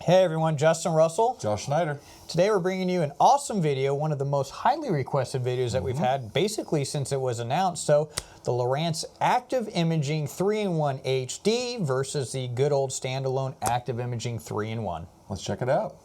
Hey everyone, Justin Russell. Josh Schneider. Today we're bringing you an awesome video, one of the most highly requested videos that we've had basically since it was announced. So the Lowrance Active Imaging 3-in-1 HD versus the good old standalone Active Imaging 3-in-1. Let's check it out.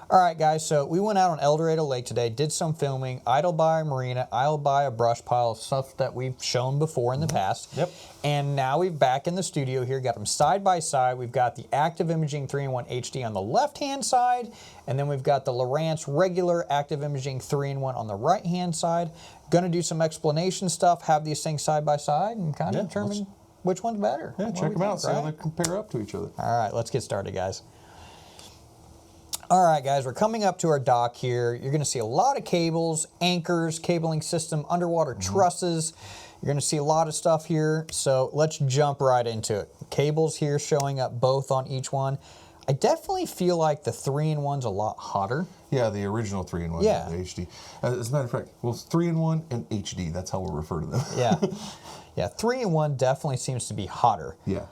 All right, guys, so we went out on El Dorado Lake today, did some filming, idled by a marina, idled by a brush pile of stuff that we've shown before in the past. Yep. And now we're back in the studio here, got them side by side. We've got the Active Imaging 3-in-1 HD on the left-hand side, and then we've got the Lowrance regular Active Imaging 3-in-1 on the right-hand side. Gonna do some explanation stuff, have these things side by side, and kind of determine which one's better. Yeah, check them out, see how they compare up to each other. All right, let's get started, guys. All right, guys, we're coming up to our dock here. You're going to see a lot of cables, anchors, cabling system, underwater trusses. You're going to see a lot of stuff here, so let's jump right into it. Cables here showing up both on each one. I definitely feel like the 3-in-1's a lot hotter. Yeah, the original 3-in-1, the HD. As a matter of fact, well, 3-in-1 and HD, that's how we'll refer to them. Yeah, 3-in-1 definitely seems to be hotter. Yeah.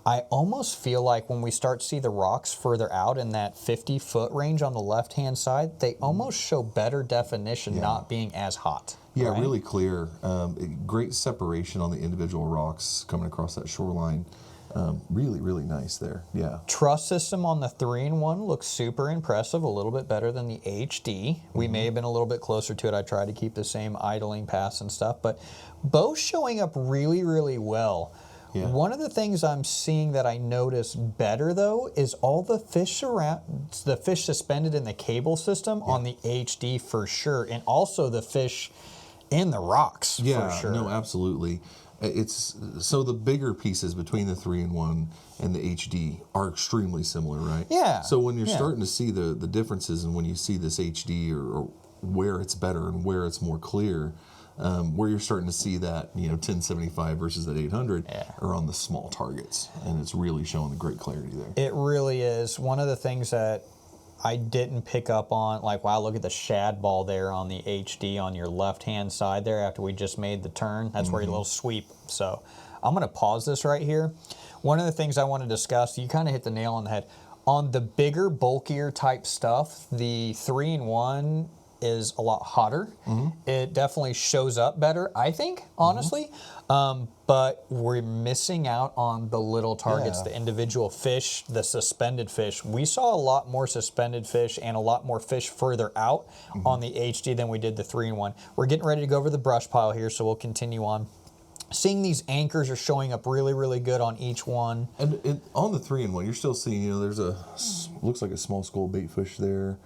I almost feel like when we start to see the rocks further out in that 50-foot range on the left-hand side, they almost show better definition, not being as hot. Yeah, right? really clear. Great separation on the individual rocks coming across that shoreline. Really, really nice there. Yeah. Truss system on the 3-in-1 looks super impressive, a little bit better than the HD. We may have been a little bit closer to it. I tried to keep the same idling paths and stuff, but both showing up really, really well. Yeah. One of the things I'm seeing that I notice better though is all the fish around, the fish suspended in the cable system on the HD for sure, and also the fish in the rocks for sure. No, absolutely. It's so the bigger pieces between the 3-in-1 and the HD are extremely similar, right? Yeah. So when you're starting to see the differences, and when you see this HD or where it's better and where it's more clear. Where you're starting to see that, 1075 versus that 800 are on the small targets, and it's really showing the great clarity there. It really is. One of the things that I didn't pick up on, like, wow, look at the Shad Ball there on the HD on your left-hand side there after we just made the turn. That's where your little sweep. So I'm going to pause this right here. One of the things I want to discuss, you kind of hit the nail on the head. On the bigger, bulkier type stuff, the 3-in-1 is a lot hotter. It definitely shows up better, I think, honestly. But we're missing out on the little targets, the individual fish, the suspended fish. We saw a lot more suspended fish and a lot more fish further out on the HD than we did the 3-in-1. We're getting ready to go over the brush pile here, so we'll continue on. Seeing these anchors are showing up really, really good on each one. And on the 3-in-1, you're still seeing, there's looks like a small school bait fish there.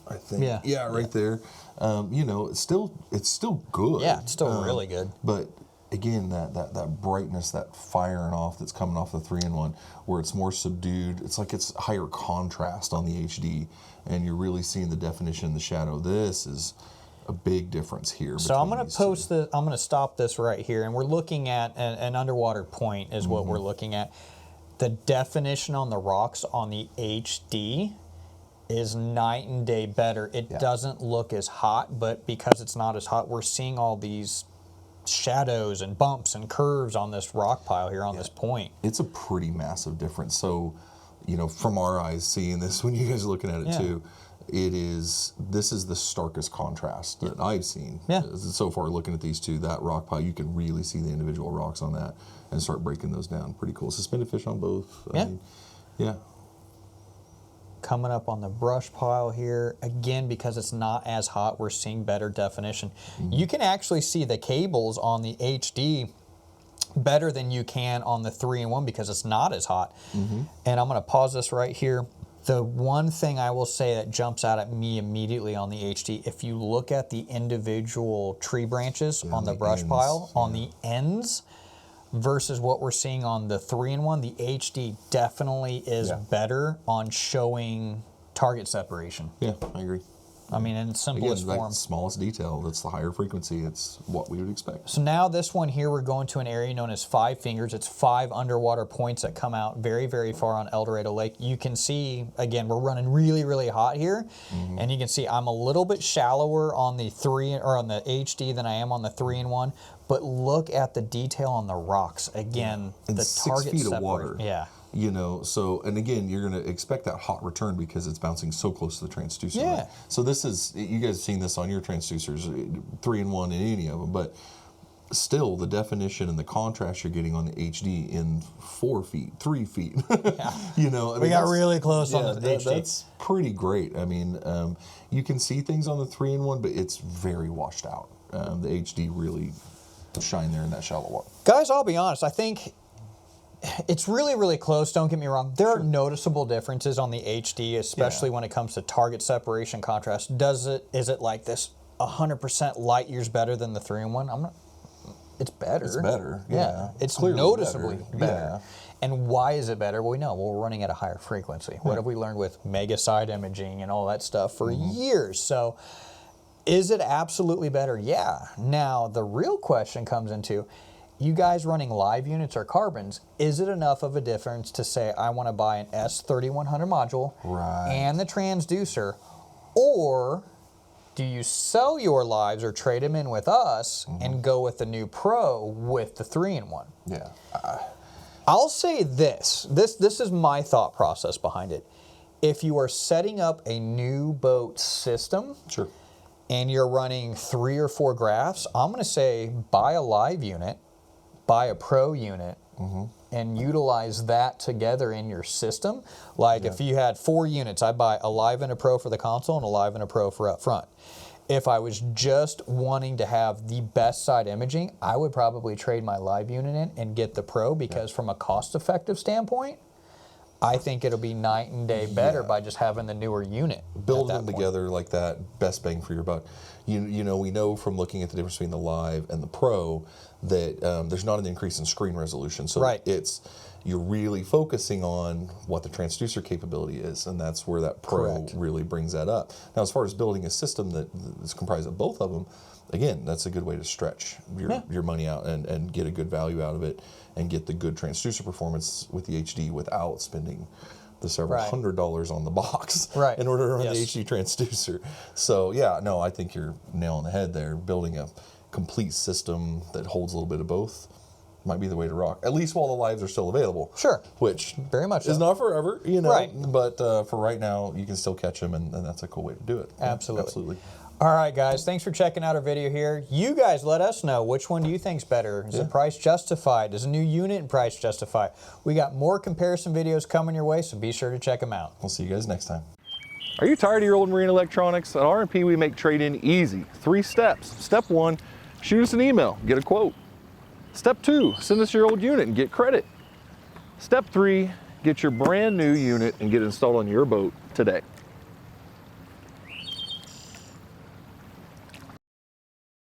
I think. Yeah, right there. It's still good. Yeah, it's still really good. But again, that brightness, that firing off that's coming off the 3-in-1, where it's more subdued. It's like it's higher contrast on the HD, and you're really seeing the definition in the shadow. This is a big difference here. So I'm going to post this. I'm going to stop this right here, and we're looking at an underwater point is what we're looking at. The definition on the rocks on the HD is night and day better. It doesn't look as hot, but because it's not as hot, we're seeing all these shadows and bumps and curves on this rock pile here on this point. It's a pretty massive difference. So, from our eyes seeing this, when you guys are looking at it too, this is the starkest contrast that I've seen. So far, looking at these two, that rock pile, you can really see the individual rocks on that and start breaking those down. Pretty cool. Suspended fish on both. I mean, coming up on the brush pile here. Again, because it's not as hot, we're seeing better definition. You can actually see the cables on the HD better than you can on the 3-in-1 because it's not as hot. And I'm going to pause this right here. The one thing I will say that jumps out at me immediately on the HD, if you look at the individual tree branches on the brush pile, on the ends, versus what we're seeing on the 3-in-1, the HD definitely is better on showing target separation. Yeah, I agree. I mean, in simplest form. That's the smallest detail. That's the higher frequency. It's what we would expect. So now this one here, we're going to an area known as 5 fingers. It's 5 underwater points that come out very, very far on El Dorado Lake. You can see, again, we're running really, really hot here. And you can see I'm a little bit shallower on the HD than I am on the 3-in-1. But look at the detail on the rocks. Again, and the 6 target feet of water. Yeah. You know, so, and again, you're going to expect that hot return because it's bouncing so close to the transducer. Yeah. Right? So this is, you guys have seen this on your transducers, 3-in-1 in any of them, but still the definition and the contrast you're getting on the HD in 4 feet, 3 feet. You know, I mean, we got really close on the HD. That's pretty great. I mean, you can see things on the 3-in-1, but it's very washed out. The HD really shine there in that shallow water. Guys, I'll be honest, I think it's really, really close, don't get me wrong. There are noticeable differences on the HD, especially when it comes to target separation contrast. Is it like this 100% light years better than the 3-in-1? It's better. It's better, yeah. It's clearly noticeably better. Yeah. And why is it better? Well, we know, we're running at a higher frequency. What have we learned with mega side imaging and all that stuff for years? So is it absolutely better? Yeah. Now, the real question comes into, you guys running live units or carbons, is it enough of a difference to say I want to buy an S3100 module and the transducer, or do you sell your lives or trade them in with us and go with the new Pro with the 3-in-1? Yeah. I'll say this is my thought process behind it. If you are setting up a new boat system, and you're running 3 or 4 graphs, I'm going to say buy a live unit, buy a Pro unit, and utilize that together in your system. Like if you had 4 units, I'd buy a live and a Pro for the console and a live and a Pro for up front. If I was just wanting to have the best side imaging, I would probably trade my live unit in and get the Pro, because from a cost-effective standpoint, I think it'll be night and day better by just having the newer unit. Building them together like that, best bang for your buck. You know, we know from looking at the difference between the live and the Pro that there's not an increase in screen resolution. So you're really focusing on what the transducer capability is, and that's where that Pro really brings that up. Now, as far as building a system that is comprised of both of them, again, that's a good way to stretch your money out and get a good value out of it and get the good transducer performance with the HD without spending the several $100s on the box in order to run the HD transducer. So, yeah, no, I think you're nailing the head there. Building a complete system that holds a little bit of both might be the way to rock, at least while the lives are still available. Which very much is not forever, you know, but for right now, you can still catch them, and that's a cool way to do it. Absolutely. All right, guys, thanks for checking out our video here. You guys let us know, which one do you think's better? Is the price justified? Does a new unit and price justify? We got more comparison videos coming your way, so be sure to check them out. We'll see you guys next time. Are you tired of your old marine electronics? At R&P, we make trade-in easy. 3 steps. Step 1, shoot us an email, get a quote. Step 2, send us your old unit and get credit. Step 3, get your brand new unit and get installed on your boat today.